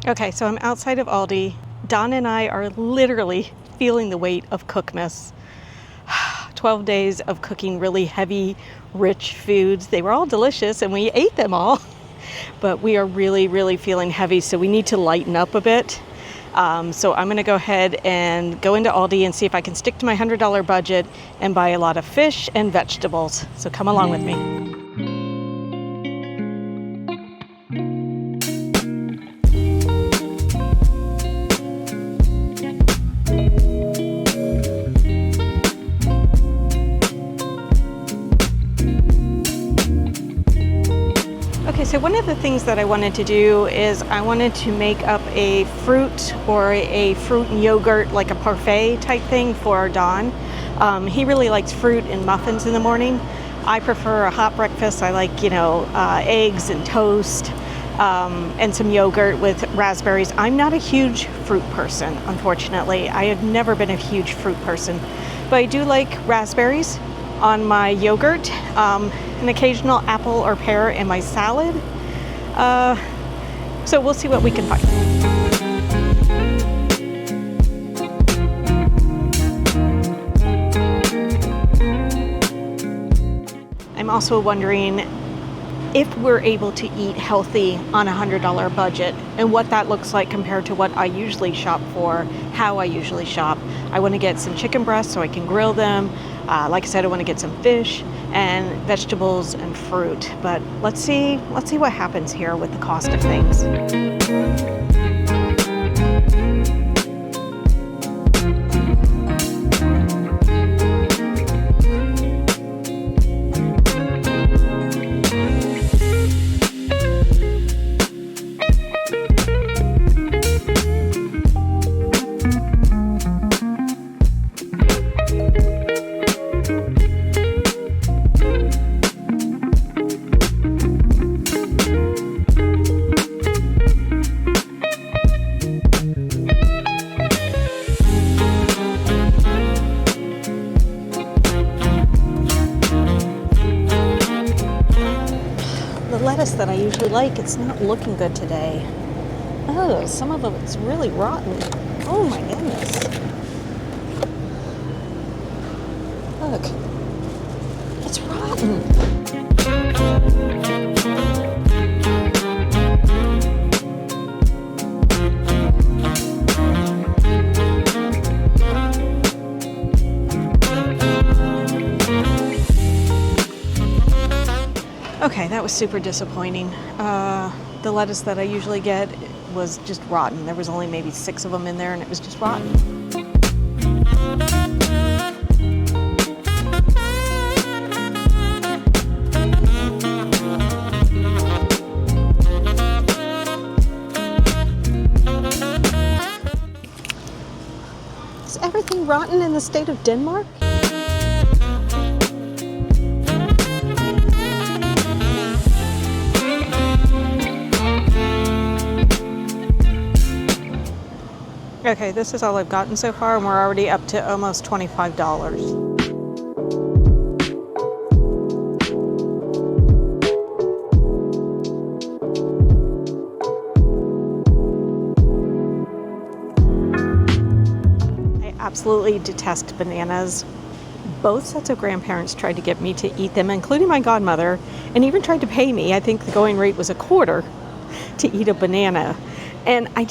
Okay, so I'm outside of Aldi. Don and I are literally feeling the weight of Cookmas. 12 days of cooking really heavy, rich foods. They were all delicious and we ate them all, but we are really feeling heavy, so we need to lighten up a bit. So I'm gonna go ahead and go into Aldi and see if I can stick to my $100 budget and buy a lot of fish and vegetables. So come along with me. Okay, so one of the things that I wanted to do is I wanted to make up a fruit or a fruit and yogurt, like a parfait type thing for Don. He really likes fruit and muffins in the morning. I prefer a hot breakfast. I like, eggs and toast and some yogurt with raspberries. I'm not a huge fruit person, unfortunately. I have never been a huge fruit person, but I do like raspberries on my yogurt, an occasional apple or pear in my salad. So we'll see what we can find. I'm also wondering if we're able to eat healthy on a $100 budget and what that looks like compared to what I usually shop for, how I usually shop. I want to get some chicken breasts so I can grill them. Like I said, I want to get some fish and vegetables and fruit, but let's see what happens here with the cost of things. Lettuce that I usually like, it's not looking good today. Oh, some of it's really rotten. Oh my goodness. Look, it's rotten. Okay, that was super disappointing. The lettuce that I usually get was just rotten. There was only maybe 6 of them in there and it was just rotten. Is everything rotten in the state of Denmark? Okay, this is all I've gotten so far, and we're already up to almost $25. I absolutely detest bananas. Both sets of grandparents tried to get me to eat them, including my godmother, and even tried to pay me. I think the going rate was $0.25 to eat a banana. And I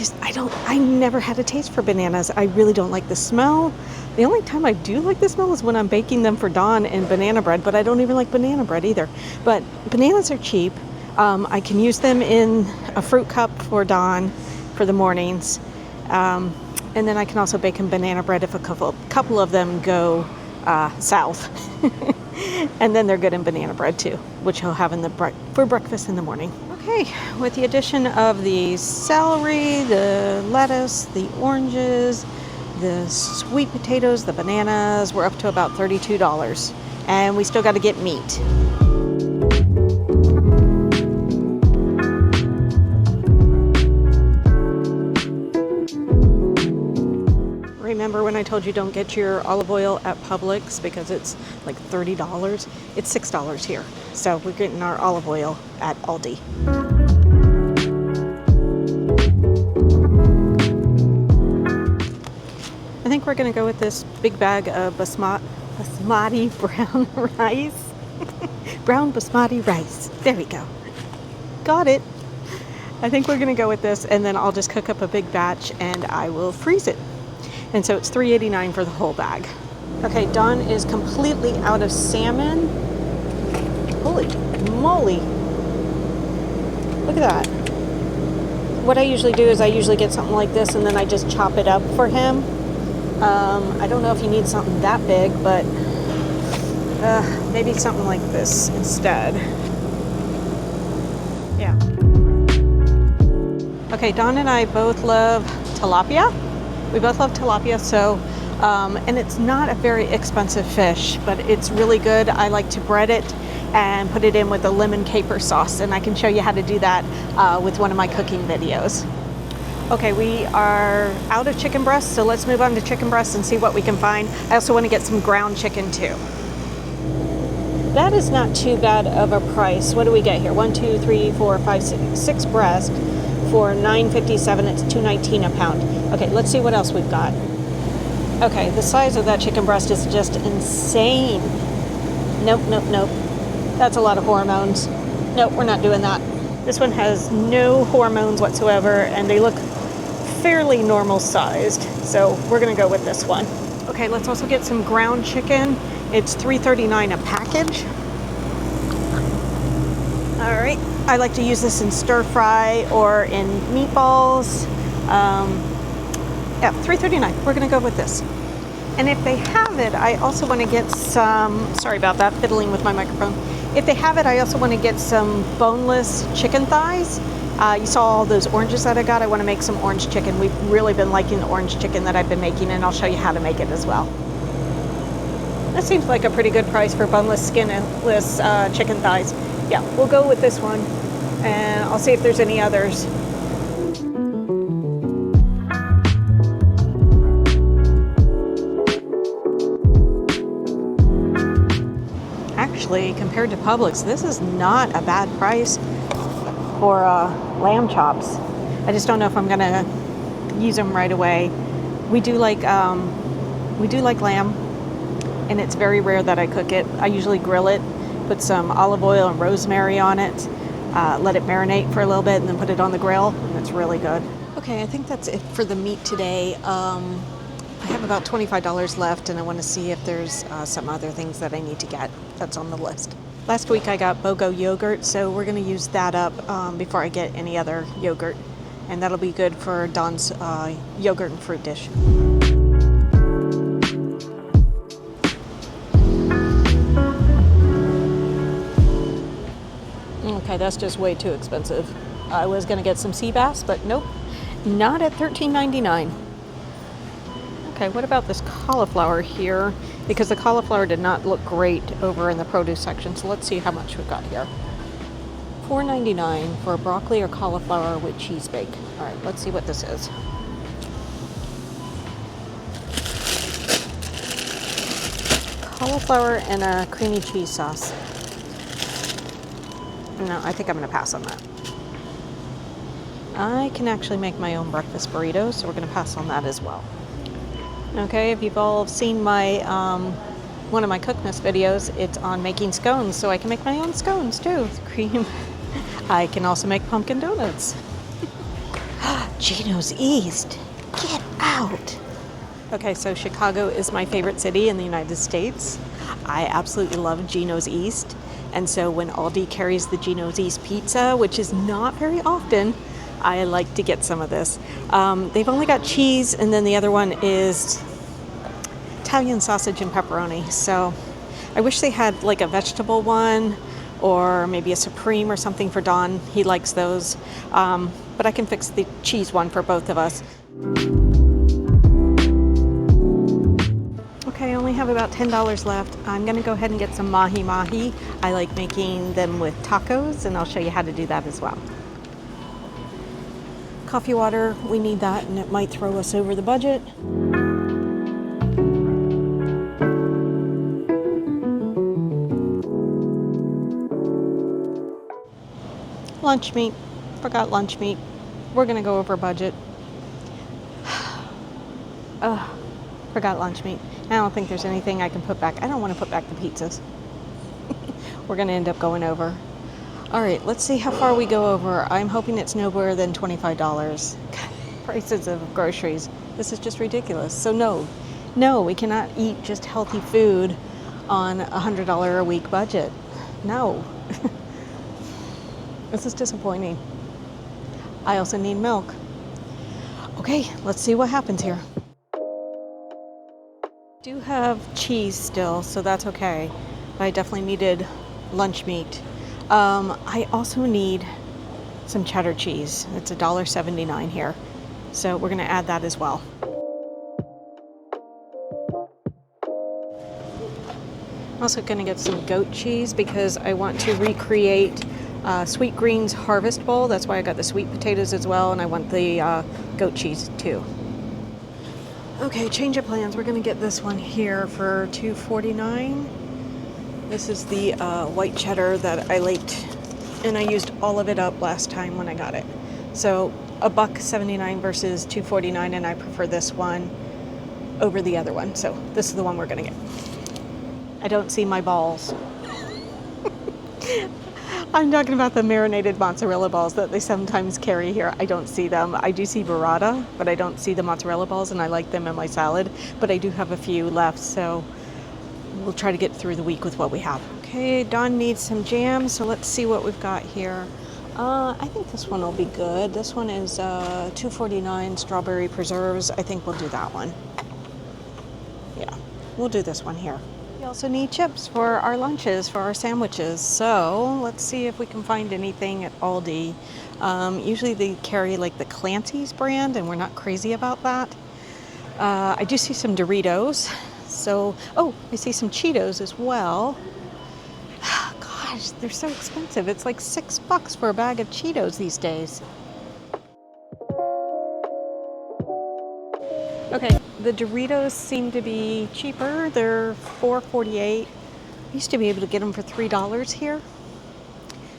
never had a taste for bananas. I really don't like the smell. The only time I do like the smell is when I'm baking them for Dawn in banana bread, but I don't even like banana bread either. But bananas are cheap. I can use them in a fruit cup for Dawn for the mornings. And then I can also bake in banana bread if a couple of them go south. And then they're good in banana bread too, which he'll have for breakfast in the morning. Okay, with the addition of the celery, the lettuce, the oranges, the sweet potatoes, the bananas, we're up to about $32. And we still got to get meat. Remember when I told you don't get your olive oil at Publix because it's like $30? It's $6 here. So we're getting our olive oil at Aldi. think we're going to go with this big bag of basmati brown rice. Brown basmati rice. There we go. Got it. I think we're going to go with this, and then I'll just cook up a big batch and I will freeze it. And so it's $3.89 for the whole bag. Okay, Dawn is completely out of salmon. Holy moly. Look at that. What I usually do is I usually get something like this and then I just chop it up for him. I don't know if he needs something that big, but maybe something like this instead. Yeah. Okay, Dawn and I both love tilapia. We both love tilapia, so, and it's not a very expensive fish, but it's really good. I like to bread it and put it in with a lemon caper sauce, and I can show you how to do that with one of my cooking videos. Okay, we are out of chicken breasts, so let's move on to chicken breasts and see what we can find. I also want to get some ground chicken too. That is not too bad of a price. What do we get here? 1, 2, 3, 4, 5, 6 breasts for $9.57. It's $2.19 a pound. Okay, let's see what else we've got. Okay, the size of that chicken breast is just insane. Nope, nope, nope. That's a lot of hormones. Nope, we're not doing that. This one has no hormones whatsoever, and they look fairly normal sized. So we're gonna go with this one. Okay, let's also get some ground chicken. It's $3.39 a package. All right, I like to use this in stir fry or in meatballs. Yeah, $3.39, we're gonna go with this. And if they have it, I also wanna get some, sorry about that, fiddling with my microphone. If they have it, I also wanna get some boneless chicken thighs. You saw all those oranges that I got. I wanna make some orange chicken. We've really been liking the orange chicken that I've been making, and I'll show you how to make it as well. That seems like a pretty good price for boneless, skinless chicken thighs. Yeah, we'll go with this one, and I'll see if there's any others. Actually, compared to Publix, this is not a bad price for lamb chops. I just don't know if I'm gonna use them right away. We do like lamb, and it's very rare that I cook it. I usually grill it, put some olive oil and rosemary on it, let it marinate for a little bit, and then put it on the grill, and it's really good. Okay, I think that's it for the meat today. I have about $25 left, and I want to see if there's some other things that I need to get that's on the list. Last week I got BOGO yogurt, so we're going to use that up before I get any other yogurt, and that'll be good for Dawn's yogurt and fruit dish. Okay, that's just way too expensive. I was going to get some sea bass, but nope, not at $13.99. Okay, what about this cauliflower here? Because the cauliflower did not look great over in the produce section, so let's see how much we've got here. $4.99 for broccoli or cauliflower with cheese bake. All right, let's see what this is. Cauliflower and a creamy cheese sauce. No, I think I'm gonna pass on that. I can actually make my own breakfast burritos, so we're gonna pass on that as well. Okay, if you've all seen my one of my Cookmas videos, it's on making scones, so I can make my own scones too. Cream. I can also make pumpkin donuts. Gino's East, get out! Okay, so Chicago is my favorite city in the United States. I absolutely love Gino's East, and so when Aldi carries the Gino's East pizza, which is not very often, I like to get some of this. They've only got cheese, and then the other one is Italian sausage and pepperoni. So I wish they had like a vegetable one, or maybe a supreme or something for Don. He likes those. But I can fix the cheese one for both of us. Okay, I only have about $10 left. I'm gonna go ahead and get some mahi-mahi. I like making them with tacos, and I'll show you how to do that as well. Coffee water, we need that, and it might throw us over the budget. Lunch meat, forgot lunch meat. We're gonna go over budget. Forgot lunch meat. I don't think there's anything I can put back. I don't want to put back the pizzas. We're going to end up going over. All right, let's see how far we go over. I'm hoping it's no more than $25. God, prices of groceries. This is just ridiculous. So no, we cannot eat just healthy food on a $100 a week budget. No. This is disappointing. I also need milk. Okay, let's see what happens here. Do have cheese still, so that's okay. But I definitely needed lunch meat. I also need some cheddar cheese. It's $1.79 here. So we're gonna add that as well. I'm also gonna get some goat cheese because I want to recreate Sweet Greens Harvest Bowl. That's why I got the sweet potatoes as well, and I want the goat cheese too. Okay, change of plans. We're gonna get this one here for $2.49. This is the white cheddar that I liked, and I used all of it up last time when I got it. So $1.79 versus $2.49, and I prefer this one over the other one. So this is the one we're gonna get. I don't see my balls. I'm talking about the marinated mozzarella balls that they sometimes carry here. I don't see them. I do see burrata, but I don't see the mozzarella balls, and I like them in my salad. But I do have a few left, so we'll try to get through the week with what we have. Okay, Dawn needs some jam, so let's see what we've got here. I think this one will be good. This one is $2.49 strawberry preserves. I think we'll do that one. Yeah, we'll do this one here. We also need chips for our lunches, for our sandwiches. So let's see if we can find anything at Aldi. Usually they carry like the Clancy's brand, and we're not crazy about that. I do see some Doritos. So, I see some Cheetos as well. Gosh, they're so expensive. It's like $6 for a bag of Cheetos these days. Okay, the Doritos seem to be cheaper. They're $4.48. I used to be able to get them for $3 here.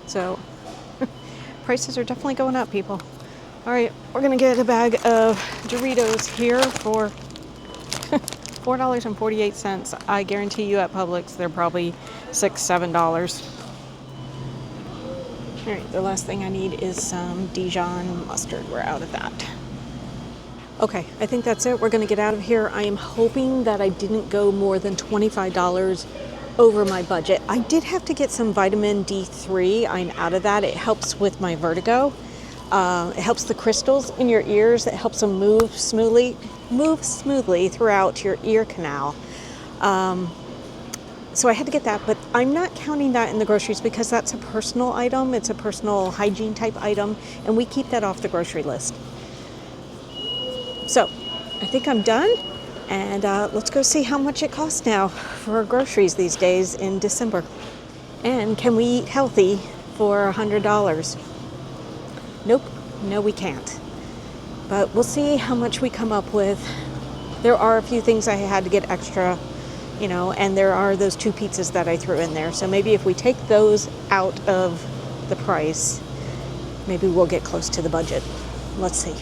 So, prices are definitely going up, people. All right, we're gonna get a bag of Doritos here for $4.48. I guarantee you at Publix they're probably $6, $7. All right, the last thing I need is some Dijon mustard. We're out of that. Okay, I think that's it. We're gonna get out of here. I am hoping that I didn't go more than $25 over my budget. I did have to get some vitamin D3. I'm out of that. It helps with my vertigo. It helps the crystals in your ears. It helps them move smoothly throughout your ear canal. So I had to get that, but I'm not counting that in the groceries because that's a personal item. It's a personal hygiene type item, and we keep that off the grocery list. So I think I'm done, and let's go see how much it costs now for groceries these days in December. And can we eat healthy for $100? Nope, no we can't. But we'll see how much we come up with. There are a few things I had to get extra, and there are those 2 pizzas that I threw in there. So maybe if we take those out of the price, maybe we'll get close to the budget. Let's see.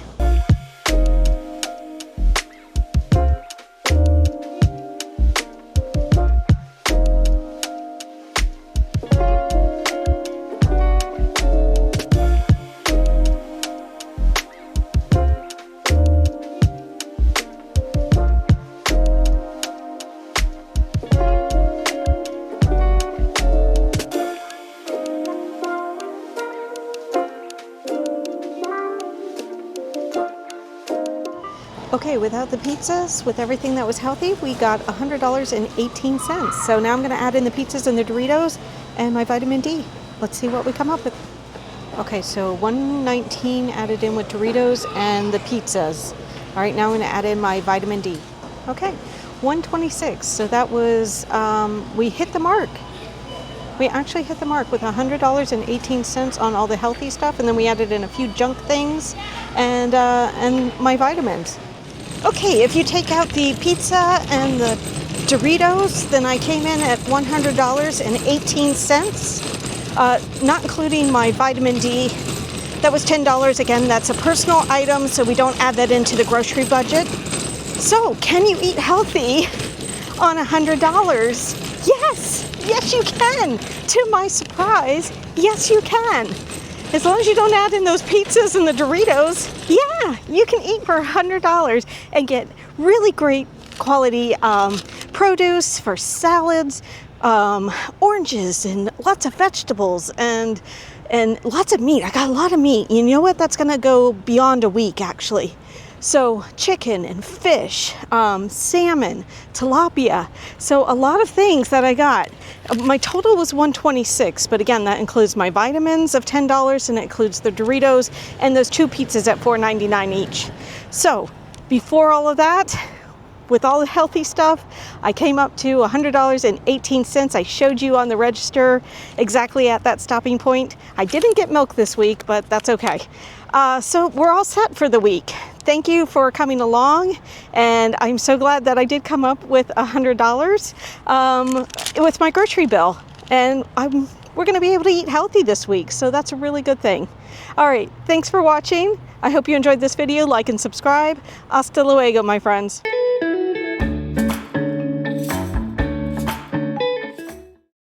Okay, without the pizzas, with everything that was healthy, we got $100.18. So now I'm going to add in the pizzas and the Doritos and my vitamin D. Let's see what we come up with. Okay, so $119 added in with Doritos and the pizzas. All right, now I'm going to add in my vitamin D. Okay, $126. So that was, we hit the mark. We actually hit the mark with $100.18 on all the healthy stuff, and then we added in a few junk things and my vitamins. Okay, if you take out the pizza and the Doritos, then I came in at $100.18, not including my vitamin D. That was $10 again. That's a personal item, so we don't add that into the grocery budget. So, can you eat healthy on $100? Yes, yes you can. To my surprise, yes you can. As long as you don't add in those pizzas and the Doritos, yeah, you can eat for $100 and get really great quality produce for salads, oranges, and lots of vegetables, and lots of meat. I got a lot of meat. You know what? That's gonna go beyond a week, actually. So chicken and fish, salmon, tilapia. So a lot of things that I got. My total was $126, but again, that includes my vitamins of $10, and it includes the Doritos and those 2 pizzas at $4.99 each. So before all of that, with all the healthy stuff, I came up to $100.18. I showed you on the register exactly at that stopping point. I didn't get milk this week, but that's okay. So we're all set for the week. Thank you for coming along, and I'm so glad that I did come up with $100 with my grocery bill, and we're going to be able to eat healthy this week, so that's a really good thing. All right, thanks for watching. I hope you enjoyed this video. Like and subscribe. Hasta luego, my friends.